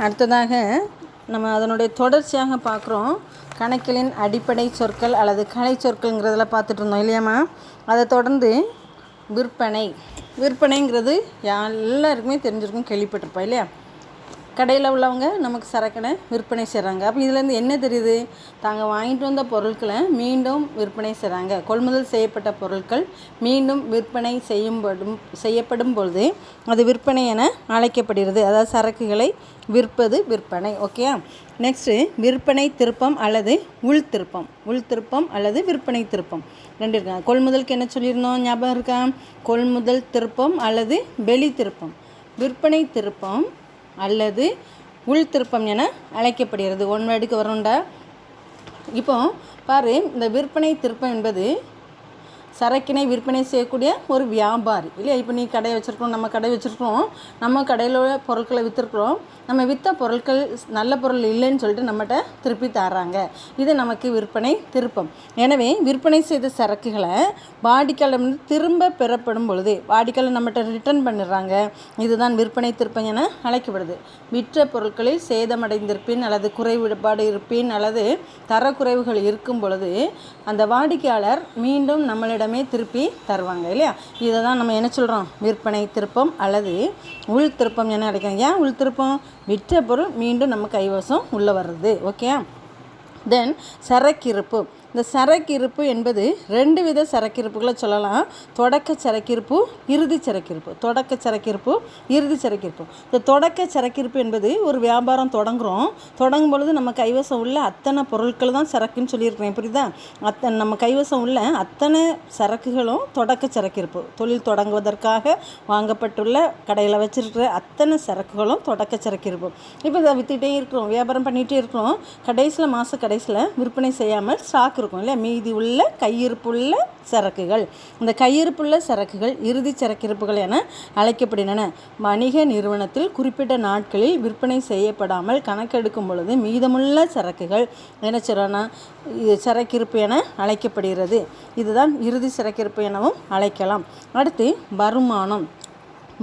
அடுத்ததாக நம்ம அதனுடைய தொடர்ச்சியாக பார்க்குறோம். கணக்கியலின் அடிப்படை சொற்கள் அல்லது கலை சொற்கள்ங்கிறதுல பார்த்துட்டு இருந்தோம் இல்லையாம்மா. அதை தொடர்ந்து விற்பனைங்கிறது எல்லாருக்குமே தெரிஞ்சிருக்கும், கேள்விப்பட்டிருப்போம் இல்லையா. கடையில் உள்ளவங்க நமக்கு சரக்கனை விற்பனை செய்கிறாங்க. அப்போ இதுலேருந்து என்ன தெரியுது? தாங்க வாங்கிட்டு வந்த பொருட்களை மீண்டும் விற்பனை செய்கிறாங்க. கொள்முதல் செய்யப்பட்ட பொருட்கள் மீண்டும் விற்பனை செய்யப்படும் பொழுது அது விற்பனை என அழைக்கப்படுகிறது. அதாவது சரக்குகளை விற்பது விற்பனை. ஓகே. நெக்ஸ்ட்டு விற்பனை திருப்பம் அல்லது உள்திருப்பம் அல்லது விற்பனை திருப்பம் ரெண்டு இருக்காங்க. கொள்முதலுக்கு என்ன சொல்லியிருந்தோம் ஞாபகம் இருக்கா? கொள்முதல் திருப்பம் அல்லது வெளி திருப்பம். விற்பனை திருப்பம் அல்லது உள்திருப்பம் என அழைக்கப்படுகிறது. ஒன் வேர்டுக்கு வரும்டா. இப்போ பாரு, இந்த விற்பனை திருப்பம் என்பது சரக்கினை விற்பனை செய்யக்கூடிய ஒரு வியாபாரி இல்லையா. இப்போ நீ கடை வச்சுருக்கோம், நம்ம கடை வச்சுருக்கோம், நம்ம கடையில் உள்ள பொருட்களை விற்றுருக்குறோம். நம்ம விற்ற பொருட்கள் நல்ல பொருள் இல்லைன்னு சொல்லிட்டு நம்மகிட்ட திருப்பி தர்றாங்க. இது நமக்கு விற்பனை திருப்பம். எனவே விற்பனை செய்த சரக்குகளை வாடிக்கையாளர் திரும்ப பெறப்படும் பொழுது வாடிக்கையாளர் நம்மகிட்ட ரிட்டர்ன் பண்ணிடுறாங்க. இதுதான் விற்பனை திருப்பம் என அழைக்கப்படுது. விற்ற பொருட்களில் சேதமடைந்திருப்பின் அல்லது குறைபாடு இருப்பின் அல்லது தரக்குறைவுகள் இருக்கும் பொழுது அந்த வாடிக்கையாளர் மீண்டும் நம்மளிடமே திருப்பி தருவாங்க இல்லையா. இதை தான் நம்ம என்ன சொல்கிறோம்? விற்பனை திருப்பம் அல்லது உள் திருப்பம் என அழைக்கிறாங்க. ஏன் உள் திருப்பம்? விற்ற பொருள் மீண்டும் நம்ம கைவசம் உள்ளே வர்றது. ஓகே. தென் சரக்கிருப்பு. இந்த சரக்கிருப்பு என்பது ரெண்டு வித சரக்கிருப்புகளை சொல்லலாம். தொடக்க சரக்கிருப்பு, இறுதி சரக்கிருப்பு. தொடக்க சரக்கிருப்பு, இறுதி சரக்கிருப்பு. இந்த தொடக்க சரக்கிருப்பு என்பது ஒரு வியாபாரம் தொடங்கும் பொழுது நம்ம கைவசம் உள்ள அத்தனை பொருட்கள் தான் சரக்குன்னு சொல்லியிருக்கிறேன், புரியுதா? நம்ம கைவசம் உள்ள அத்தனை சரக்குகளும் தொடக்க சரக்கிருப்பு. தொழில் தொடங்குவதற்காக வாங்கப்பட்டுள்ள கடையில் வச்சுருக்கிற அத்தனை சரக்குகளும் தொடக்க சரக்கிருப்பு. இப்போ இதை விற்றுட்டே இருக்கிறோம், வியாபாரம் பண்ணிகிட்டே இருக்கிறோம். கடைசியில் மாத கடைசியில் விற்பனை செய்யாமல் ஸ்டாக் இருக்கும் இல்லை, மீதி உள்ள கையிருப்புள்ள சரக்குகள். இந்த கையிருப்புள்ள சரக்குகள் இறுதி சரக்கிருப்புகள் என அழைக்கப்படுகின்றன. வணிக நிறுவனத்தில் குறிப்பிட்ட நாட்களில் விற்பனை செய்யப்படாமல் கணக்கெடுக்கும் பொழுது மீதமுள்ள சரக்குகள் என்ன சொல்றோன்னா சரக்கிருப்பு என அழைக்கப்படுகிறது. இதுதான் இறுதி சரக்கிருப்பு எனவும் அழைக்கலாம். அடுத்து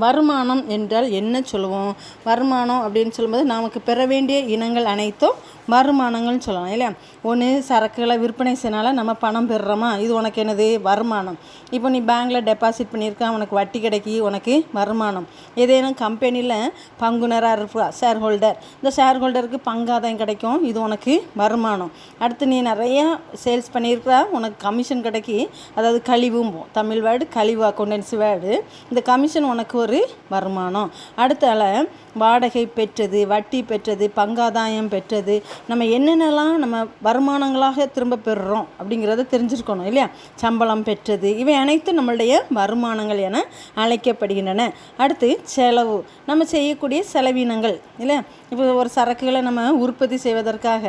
வருமானம் என்றால் என்ன சொல்லுவோம்? வருமானம் அப்படின்னு சொல்லும்போது நமக்கு பெற வேண்டிய இனங்கள் அனைத்தும் வருமானங்கள்னு சொல்லலாம் இல்லையா. ஒன்று சரக்குகளை விற்பனை செய்யனால நம்ம பணம் பெறுறோமா, இது உனக்கு என்னது? வருமானம். இப்போ நீ பேங்க்கில் டெபாசிட் பண்ணியிருக்கா, உனக்கு வட்டி கிடைக்கி, உனக்கு வருமானம். ஏதேனும் கம்பெனியில் பங்குனராக இருப்பா, ஷேர் ஹோல்டர், இந்த ஷேர் ஹோல்டருக்கு பங்காதாயம் கிடைக்கும், இது உனக்கு வருமானம். அடுத்து நீ நிறையா சேல்ஸ் பண்ணியிருக்கா, உனக்கு கமிஷன் கிடைக்கி, அதாவது கழிவும் தமிழ் வேர்டு கழிவு அக்கௌண்டன்சி வேர்டு. இந்த கமிஷன் உனக்கு ஒரு வருமானம். அடுத்தால வாடகை பெற்றது, வட்டி பெற்றது, பங்காதாயம் பெற்றது, நம்ம என்னென்னலாம் நம்ம வருமானங்களாக திரும்ப பெறுறோம் அப்படிங்கிறத தெரிஞ்சிருக்கணும் இல்லையா. சம்பளம் பெற்றது, இவை அனைத்தும் நம்மளுடைய வருமானங்கள் என அழைக்கப்படுகின்றன. அடுத்து செலவு, நம்ம செய்யக்கூடிய செலவினங்கள் இல்லையா. இப்போ ஒரு சரக்குகளை நம்ம உற்பத்தி செய்வதற்காக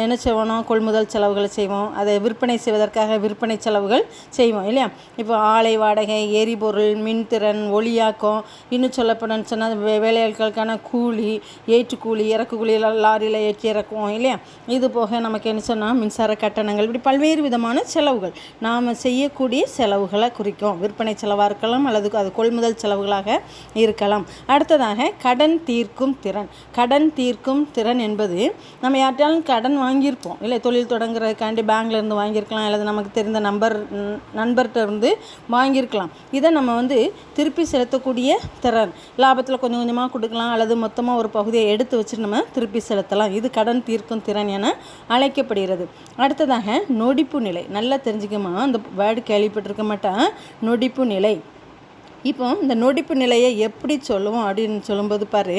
என்ன செய்வோம்? கொள்முதல் செலவுகளை செய்வோம். அதை விற்பனை செய்வதற்காக விற்பனை செலவுகள் செய்வோம் இல்லையா. இப்போ ஆலை வாடகை, எரிபொருள், மின்திறன், ஒளியாக்கம், இன்னும் சொல்லப்படணும்னு சொன்னால் வேலையாட்களுக்கான கூலி, ஏற்றுக்கூலி, இறக்குக்கூலி, லாரியில் ஏற்றி இறக்குவோம் இல்லையா. இது போக நமக்கு என்ன சொன்னால் மின்சார கட்டணங்கள், இப்படி பல்வேறு விதமான செலவுகள் நாம் செய்யக்கூடிய செலவுகளை குறிக்கும். விற்பனை செலவாக இருக்கலாம் அல்லது அது கொள்முதல் செலவுகளாக இருக்கலாம். அடுத்ததாக கடன் தீர்க்கும் திறன் என்பது நம்ம யார்ட்டாலும் கடன் வாங்கியிருப்போம் இல்லை, தொழில் தொடங்குறதுக்காண்டி பேங்க்லேருந்து வாங்கியிருக்கலாம் அல்லது நமக்கு தெரிந்த நண்பர்கிட்ட இருந்து வாங்கியிருக்கலாம். இதை நம்ம திருப்பி செலுத்தக்கூடிய திறன். லாபத்தில் கொஞ்சம் கொஞ்சமாக கொடுக்கலாம் அல்லது மொத்தமாக ஒரு பகுதியை எடுத்து வச்சுட்டு நம்ம திருப்பி செலுத்தலாம். இது கடன் தீர்க்கும் திறன் என அழைக்கப்படுகிறது. அடுத்ததாக நொடிப்பு நிலை. நல்லா தெரிஞ்சுக்கமா, அந்த வேர்டு கேள்விப்பட்டிருக்க மாட்டேன், நொடிப்பு நிலை. இப்போ இந்த நொடிப்பு நிலையை எப்படி சொல்லுவோம் அப்படின்னு சொல்லும்போது பாரு,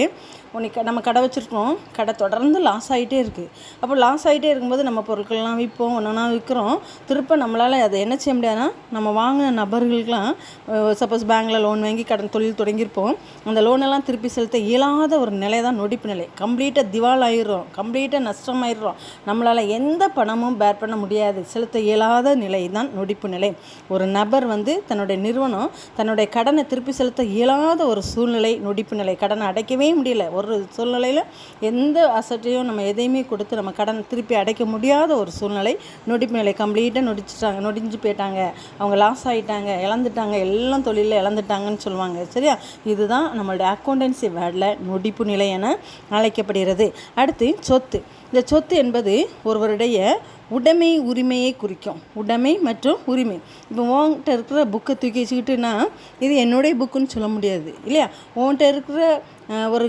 உனக்கு நம்ம கடை வச்சுருக்கோம், கடை தொடர்ந்து லாஸ் ஆகிட்டே இருக்குது. அப்போ லாஸ் ஆகிட்டே இருக்கும்போது நம்ம பொருட்கள்லாம் விற்போம், ஒன்றா விற்கிறோம். திருப்ப நம்மளால் அதை என்ன செய்ய முடியாதுன்னா, நம்ம வாங்கின நபர்களுக்கெலாம் சப்போஸ் பேங்க்கில் லோன் வாங்கி கடன் தொழில் தொடங்கியிருப்போம், அந்த லோனெல்லாம் திருப்பி செலுத்த இயலாத ஒரு நிலை தான் நொடிப்பு நிலை. கம்ப்ளீட்டாக திவால் ஆகிடுறோம், கம்ப்ளீட்டாக நஷ்டமாயிடுறோம், நம்மளால் எந்த பணமும் பேர் பண்ண முடியாது, செலுத்த இயலாத நிலை தான் நொடிப்பு நிலை. ஒரு நபர் தன்னுடைய நிறுவனம் தன்னுடைய கடனை திருப்பி செலுத்த இயலாத ஒரு சூழ்நிலை நொடிப்பு நிலை. கடனை அடைக்கவே முடியல, ஒரு ஒரு சூழ்நிலையில் எந்த அசட்டையும் நம்ம எதையுமே கொடுத்து நம்ம கடன் திருப்பி அடைக்க முடியாத ஒரு சூழ்நிலை, நொடிப்பு நிலை, கம்ப்ளீட்டாக நொடிஞ்சு போயிட்டாங்க, அவங்க லாஸ் ஆகிட்டாங்க, இழந்துட்டாங்க, எல்லாம் தொழிலில் இழந்துட்டாங்கன்னு சொல்லுவாங்க. சரியா? இதுதான் நம்மளுடைய அக்கௌண்டன்சி வேர்டில் நொடிப்பு நிலை என அழைக்கப்படுகிறது. அடுத்து சொத்து. இந்த சொத்து என்பது ஒருவருடைய உடைமை உரிமையை குறிக்கும். உடைமை மற்றும் உரிமை. இப்போ உன்கிட்ட இருக்கிற புக்கை தூக்கி வச்சுக்கிட்டுனா இது என்னுடைய புக்குன்னு சொல்ல முடியாது இல்லையா? உன்கிட்ட இருக்கிற ஒரு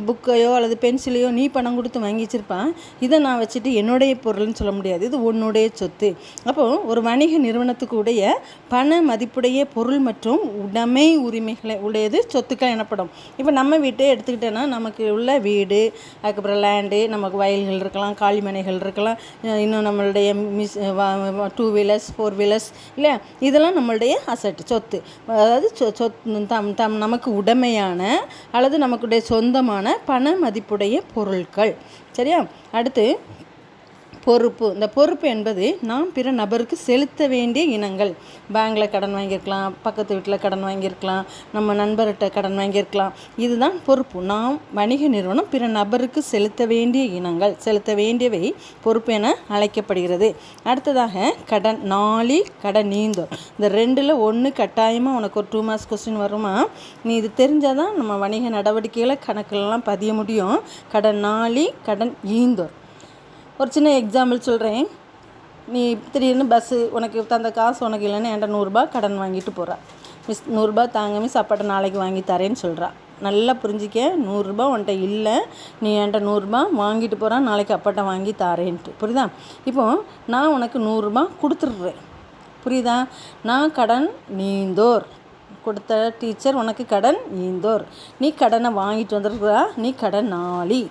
புக்கையோ அல்லது பென்சிலையோ நீ பணம் கொடுத்து வாங்கி வச்சிருப்பான், இதை நான் வச்சுட்டு என்னுடைய பொருள்னு சொல்ல முடியாது, இது உன்னுடைய சொத்து. அப்போது ஒரு வணிக நிறுவனத்துக்கு உடைய பண மதிப்புடைய பொருள் மற்றும் உடைமை உரிமைகளை உடையது சொத்துக்கள் எனப்படும். இப்போ நம்ம வீட்டை எடுத்துக்கிட்டோன்னா நமக்கு உள்ள வீடு, அதுக்கப்புறம் லேண்டு, நமக்கு வயல்கள் இருக்கலாம், காலிமனைகள் இருக்கலாம், இன்னும் நம்மளுடைய டூ வீலர்ஸ், ஃபோர் வீலர்ஸ் இல்லையா, இதெல்லாம் நம்மளுடைய அசட், சொத்து. அதாவது நமக்கு உடைமையான அல்லது நமக்குடைய சொந்தமான பண மதிப்புடைய பொருட்கள். சரியா? அடுத்து பொறுப்பு. இந்த பொறுப்பு என்பது நாம் பிற நபருக்கு செலுத்த வேண்டிய இனங்கள். பேங்கில் கடன் வாங்கியிருக்கலாம், பக்கத்து வீட்டில் கடன் வாங்கியிருக்கலாம், நம்ம நண்பர்கிட்ட கடன் வாங்கியிருக்கலாம். இதுதான் பொறுப்பு. நாம் வணிக நிறுவனம் பிற நபருக்கு செலுத்த வேண்டிய இனங்கள், செலுத்த வேண்டியவை பொறுப்பு என அழைக்கப்படுகிறது. அடுத்ததாக கடன் நாளி, கடன் நீந்தோர். இந்த ரெண்டில் ஒன்று கட்டாயமாக உனக்கு ஒரு 2 மார்க்ஸ் கொஸ்டின் வருமா? நீ இது தெரிஞ்சால் தான் நம்ம வணிக நடவடிக்கைகளை கணக்கிலலாம் பதிய முடியும். கடன் நாளி, கடன் ஈந்தோர். ஒரு சின்ன எக்ஸாம்பிள் சொல்கிறேன். நீ திடீர்னு பஸ்ஸு உனக்கு தந்த காசு உனக்கு இல்லைன்னு என்கிட்ட 100 ரூபா கடன் வாங்கிட்டு போகிறா. மிஸ் 100 ரூபா தாங்க மிஸ், அப்பாட்ட நாளைக்கு வாங்கி தரேன்னு சொல்கிறா. நல்லா புரிஞ்சிக்க, 100 ரூபா உன்கிட்ட இல்லை, நீ என்கிட்ட 100 ரூபா வாங்கிட்டு போகிறான், நாளைக்கு அப்பாட்ட வாங்கி தரேன்ட்டு. புரியுதா? இப்போது நான் உனக்கு 100 ரூபா கொடுத்துட்றேன். புரியுதா? நான் கடன் நீந்தோர், கொடுத்த டீச்சர் உனக்கு கடன் நீந்தோர். நீ கடனை வாங்கிட்டு வந்துருக்குறா, நீ கடன் நாளி.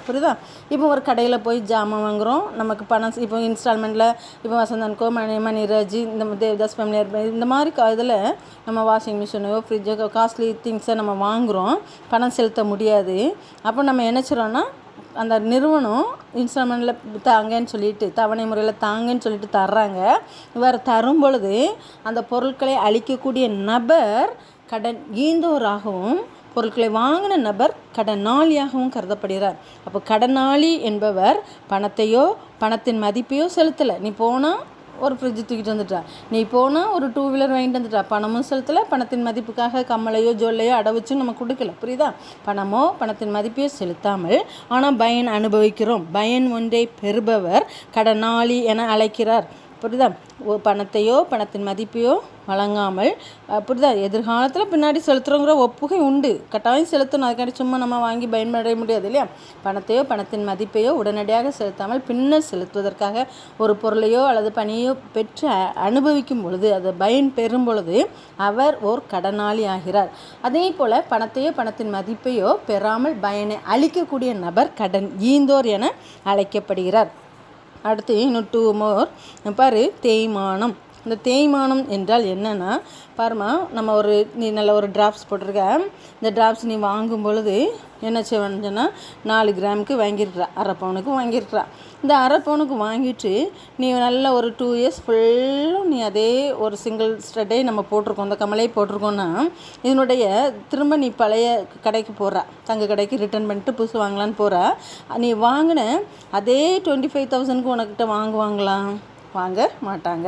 புரியுதா? இப்போ ஒரு கடையில் போய் ஜாமான் வாங்குகிறோம், நமக்கு பணம் இப்போ இன்ஸ்டால்மெண்ட்டில், இப்போ வசந்தன்கோ, மணிராஜ், இந்த தேவதாஸ் ஃபேமிலி, இந்த மாதிரி இதில் நம்ம வாஷிங் மிஷினோ, ஃப்ரிட்ஜோ, காஸ்ட்லி திங்ஸை நம்ம வாங்குகிறோம், பணம் செலுத்த முடியாது. அப்போ நம்ம என்ன செய்கிறோன்னா, அந்த நிறுவனம் இன்ஸ்டால்மெண்ட்டில் தாங்கன்னு சொல்லிட்டு, தவணை முறையில் தாங்கன்னு சொல்லிட்டு தர்றாங்க. இவ்வாறு தரும் பொழுது அந்த பொருட்களை அளிக்கக்கூடிய நபர் கடன் ஈந்தோராகவும் பொருட்களை வாங்கின நபர் கடனாளியாகவும் கருதப்படுகிறார். அப்போ கடனாளி என்பவர் பணத்தையோ பணத்தின் மதிப்பையோ செலுத்தலை. நீ போனால் ஒரு ஃப்ரிட்ஜ் தூக்கிட்டு வந்துட்டா, நீ போனால் ஒரு 2 வீலர் வாங்கிட்டு வந்துட்டா, பணமும் செலுத்தலை, பணத்தின் மதிப்புக்காக கம்மலையோ ஜொல்லையோ அடவச்சும் நம்ம கொடுக்கல. புரியுதா? பணமோ பணத்தின் மதிப்பையோ செலுத்தாமல் ஆனால் பயன் அனுபவிக்கிறோம். பயன் ஒன்றை பெறுபவர் கடனாளி என அழைக்கிறார். புரியுதா? பணத்தையோ பணத்தின் மதிப்பையோ வழங்காமல், புரியுதா, எதிர்காலத்தில் பின்னாடி செலுத்துகிறோங்கிற ஒப்புகை உண்டு, கட்டாயம் செலுத்தணும். அதுக்காண்டி சும்மா நம்ம வாங்கி பயன்படைய முடியாது இல்லையா? பணத்தையோ பணத்தின் மதிப்பையோ உடனடியாக செலுத்தாமல் பின்னர் செலுத்துவதற்காக ஒரு பொருளையோ அல்லது பணியோ பெற்று அனுபவிக்கும் பொழுது, அதை பயன் பெறும் பொழுது அவர் ஓர் கடனாளி ஆகிறார். அதே போல் பணத்தையோ பணத்தின் மதிப்பையோ பெறாமல் பயனை அளிக்கக்கூடிய நபர் கடன் ஈந்தோர் என அழைக்கப்படுகிறார். அடுத்து இன்னும் 2 மோர் பாரு, தேய்மானம். இந்த தேய்மானம் என்றால் என்னென்னா, பாருமா, நம்ம நீ நல்ல ஒரு டிராப்ஸ் போட்டிருக்க, இந்த டிராப்ஸ் நீ வாங்கும் பொழுது என்ன செய்வேன்னா 4 கிராமுக்கு வாங்கியிருக்கிறா, அரை பவுனுக்கு வாங்கியிருக்கிறா. இந்த அரை பவுனுக்கு வாங்கிட்டு நீ நல்ல ஒரு 2 இயர்ஸ் ஃபுல்லும் நீ அதே ஒரு சிங்கிள் ஸ்டட்டே நம்ம போட்டிருக்கோம், இந்த கமலே போட்டிருக்கோன்னா, இதனுடைய திரும்ப நீ பழைய கடைக்கு போகிறா, தங்க கடைக்கு ரிட்டர்ன் பண்ணிட்டு புதுசு வாங்கலான்னு போகிறா. நீ வாங்கின அதே 25,000க்கு உனக்கிட்ட வாங்குவாங்களா? வாங்க மாட்டாங்க.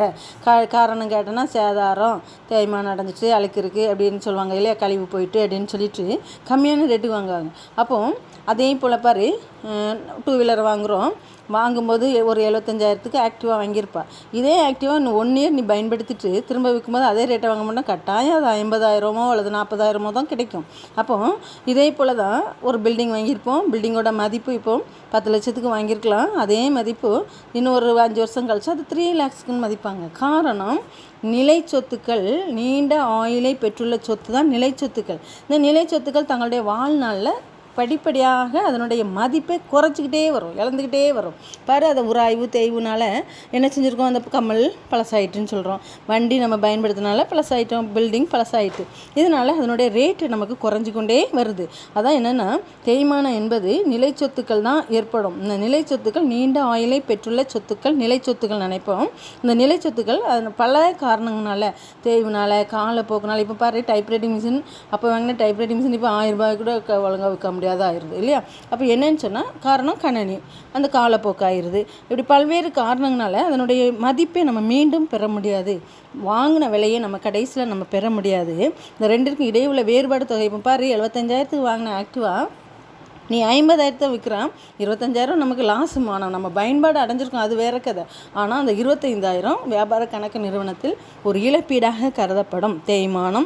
காரணம் கேட்டோன்னா சேதாரம், தேய்மானம் அடைஞ்சிட்டு அழுக்கிருக்கு அப்படின்னு சொல்லுவாங்க இல்லையா, கழிவு போயிட்டு அப்படின்னு சொல்லிட்டு கம்மியான ரேட்டுக்கு வாங்குவாங்க. அப்போது அதே போல் பாரு, 2 வீலர் வாங்கும்போது ஒரு 75,000க்கு ஆக்டிவாக வாங்கியிருப்பா. இதே ஆக்டிவாக இன்னும் 1 இயர் நீ பயன்படுத்திட்டு திரும்ப விற்கும்போது அதே ரேட்டை வாங்க மாட்டோம், கட்டாயம் அது 50,000மோ அல்லது 40,000மோ தான் கிடைக்கும். அப்போது இதே போல் தான் ஒரு பில்டிங் வாங்கியிருப்போம், பில்டிங்கோட மதிப்பு இப்போது 10 லட்சத்துக்கு வாங்கியிருக்கலாம், அதே மதிப்பு இன்னும் ஒரு 5 வருஷம் கழிச்சு அது 3 lakhsக்குன்னு மதிப்பாங்க. காரணம், நிலை சொத்துக்கள், நீண்ட ஆயுளை பெற்றுள்ள சொத்து தான் நிலை சொத்துக்கள். இந்த நிலை சொத்துக்கள் தங்களுடைய வாழ்நாளில் படிப்படியாக அதனுடைய மதிப்பை குறைச்சிக்கிட்டே வரும், இழந்துக்கிட்டே வரும். பாரு, அதை உராய்வு தேய்வுனால என்ன செஞ்சுருக்கோம், அந்த கம்மல் பழசாயிட்டுன்னு சொல்கிறோம், வண்டி நம்ம பயன்படுத்தினால பழசாயிட்டோம், பில்டிங் பழசாயிட்டு, இதனால் அதனுடைய ரேட்டு நமக்கு குறைஞ்சி கொண்டே வருது. அதான் என்னென்னா, தேய்மானம் என்பது நிலை சொத்துக்கள் தான் ஏற்படும். இந்த நிலை சொத்துக்கள் நீண்ட ஆயுளை பெற்றுள்ள சொத்துக்கள் நிலை சொத்துக்கள் நினைப்போம். இந்த நிலை சொத்துக்கள் அது பல காரணங்களால, தேய்வுனால, காலப்போக்குனால. இப்போ பாரு, டைப்ரைட்டிங் மிஷின் அப்போ வாங்கின டைப்ரைட்டிங் மிஷின் இப்போ 1000 ரூபாய்க்கு கூட ஒழுங்காக விற்க முடியாது. முடியாத ஆயிடுது இல்லையா. அப்போ என்னன்னு சொன்னால் காரணம் கணனி, அந்த காலப்போக்கு ஆயிடுது. இப்படி பல்வேறு காரணங்களால அதனுடைய மதிப்பை நம்ம மீண்டும் பெற முடியாது, வாங்கின விலையை நம்ம கடைசியில் நம்ம பெற முடியாது. இந்த ரெண்டிற்கும் இடையே உள்ள வேறுபாடு தொகை இப்போ பாரு, 75,000க்கு வாங்கின ஆக்டிவா நீ 50,000 விற்கிறான், 25,000 நமக்கு லாஸுமானம், நம்ம பயன்பாடு அடைஞ்சிருக்கோம், அது வேற கதை. ஆனால் அந்த 25,000 வியாபார கணக்கு நிறுவனத்தில் ஒரு இழப்பீடாக கருதப்படும். தேய்மானம்